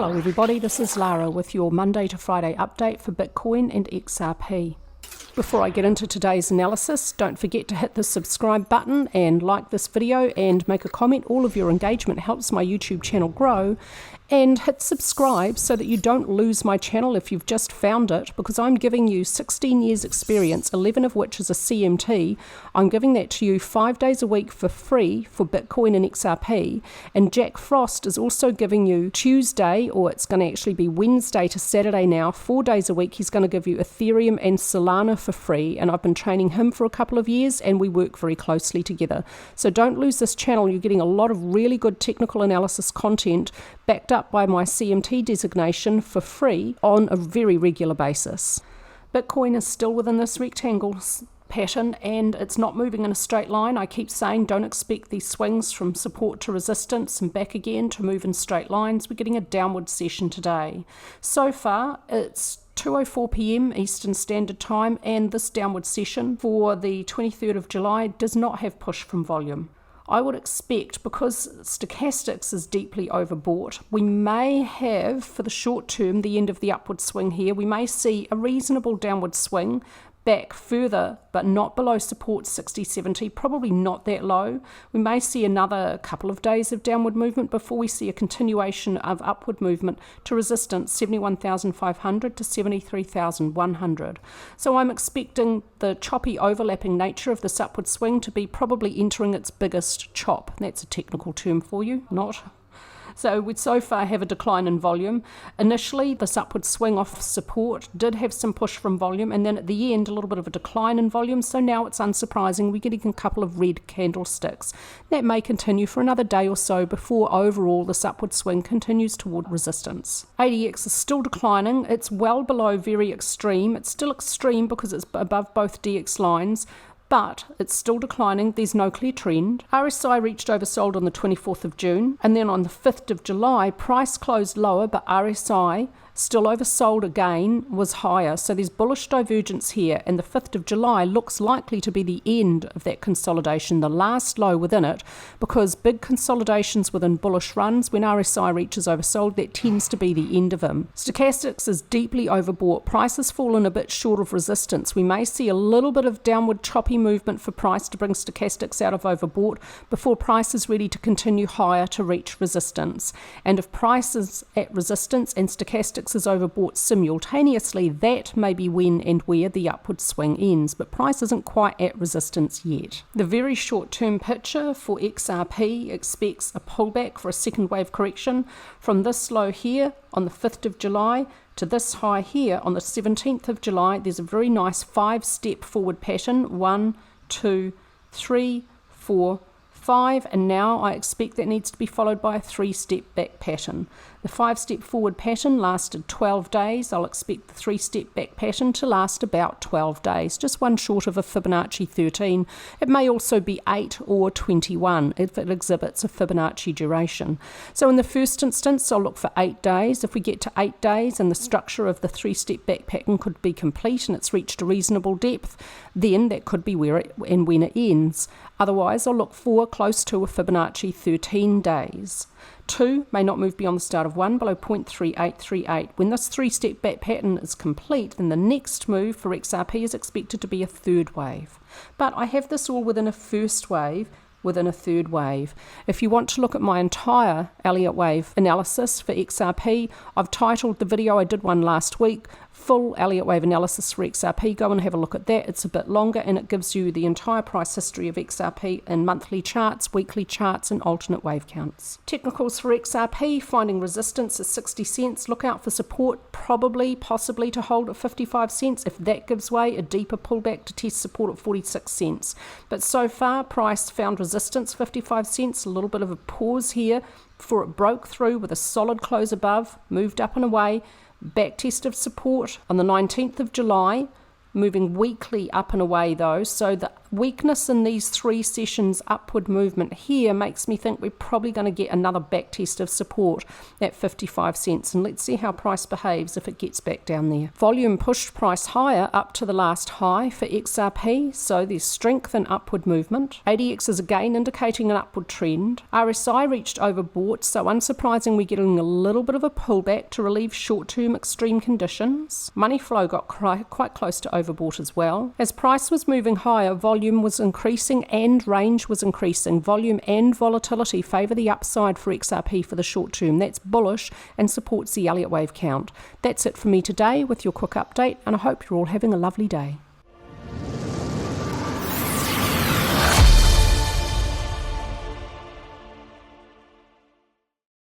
Hello everybody, this is Lara with your Monday to Friday update for Bitcoin and XRP. Before I get into today's analysis, don't forget to hit the subscribe button and like this video and make a comment. All of your engagement helps my YouTube channel grow. And hit subscribe so that you don't lose my channel if you've just found it, because I'm giving you 16 years experience, 11 of which is a CMT. I'm giving that to you 5 days a week for free for Bitcoin and XRP. And Jack Frost is also giving you Tuesday, or it's going to actually be Wednesday to Saturday now, 4 days a week. He's going to give you Ethereum and Solana for free. And I've been training him for a couple of years and we work very closely together. So don't lose this channel. You're getting a lot of really good technical analysis content backed up by my CMT designation for free on a very regular basis. Bitcoin is still within this rectangle pattern and it's not moving in a straight line. I keep saying don't expect these swings from support to resistance and back again to move in straight lines. We're getting a downward session today. So far it's 2:04 p.m. Eastern Standard Time, and this downward session for the 23rd of July does not have push from volume. I would expect, because stochastics is deeply overbought, we may have, for the short term, the end of the upward swing here. We may see a reasonable downward swing back further, but not below support 60-70, probably not that low. We may see another couple of days of downward movement before we see a continuation of upward movement to resistance 71,500 to 73,100. So I'm expecting the choppy overlapping nature of this upward swing to be probably entering its biggest chop. That's a technical term for you, not? So we'd so far have a decline in volume. Initially, this upward swing off support did have some push from volume, and then at the end, a little bit of a decline in volume. So now it's unsurprising we're getting a couple of red candlesticks. That may continue for another day or so before overall this upward swing continues toward resistance. ADX is still declining. It's well below very extreme. It's still extreme because it's above both DX lines, but it's still declining. There's no clear trend. RSI reached oversold on the 24th of June, and then on the 5th of July, price closed lower, but RSI still oversold again, was higher. So there's bullish divergence here, and the 5th of July looks likely to be the end of that consolidation, the last low within it, because big consolidations within bullish runs, when RSI reaches oversold, that tends to be the end of them. Stochastics is deeply overbought. Price has fallen a bit short of resistance. We may see a little bit of downward choppy movement for price to bring stochastics out of overbought before price is ready to continue higher to reach resistance. And if price is at resistance and stochastics is overbought simultaneously, that may be when and where the upward swing ends, but price isn't quite at resistance yet. The very short-term picture for XRP expects a pullback for a second wave correction from this low here on the 5th of July to this high here on the 17th of July. There's a very nice 5-step forward pattern, 1, 2, 3, 4, 5, and now I expect that needs to be followed by a 3-step back pattern. The 5-step forward pattern lasted 12 days. I'll expect the 3-step back pattern to last about 12 days, just one short of a Fibonacci 13. It may also be 8 or 21 if it exhibits a Fibonacci duration. So in the first instance, I'll look for 8 days. If we get to 8 days and the structure of the 3-step back pattern could be complete and it's reached a reasonable depth, then that could be where it and when it ends. Otherwise, I'll look for close to a Fibonacci 13 days. 2 may not move beyond the start of 1 below 0.3838. When this 3-step back pattern is complete, then the next move for XRP is expected to be a third wave. But I have this all within a first wave, within a third wave. If you want to look at my entire Elliott Wave analysis for XRP, I've titled the video, I did one last week, Full Elliott Wave Analysis for XRP. Go and have a look at that. It's a bit longer and it gives you the entire price history of XRP in monthly charts, weekly charts and alternate wave counts. Technicals for XRP, finding resistance at 60 cents. Look out for support, possibly to hold at 55 cents. If that gives way, a deeper pullback to test support at 46 cents. But so far, price found resistance 55 cents, a little bit of a pause here before it broke through with a solid close above, moved up and away. Back test of support on the 19th of July, moving weakly up and away though, so the Weakness in these 3 sessions upward movement here makes me think we're probably going to get another back test of support at 55 cents, and let's see how price behaves if it gets back down there. Volume pushed price higher up to the last high for XRP, so there's strength in upward movement. ADX is again indicating an upward trend. RSI reached overbought, so unsurprising we're getting a little bit of a pullback to relieve short-term extreme conditions. Money flow got quite close to overbought as well. As price was moving higher, volume was increasing and range was increasing. Volume and volatility favour the upside for XRP for the short term. That's bullish and supports the Elliott Wave count. That's it for me today with your quick update, and I hope you're all having a lovely day.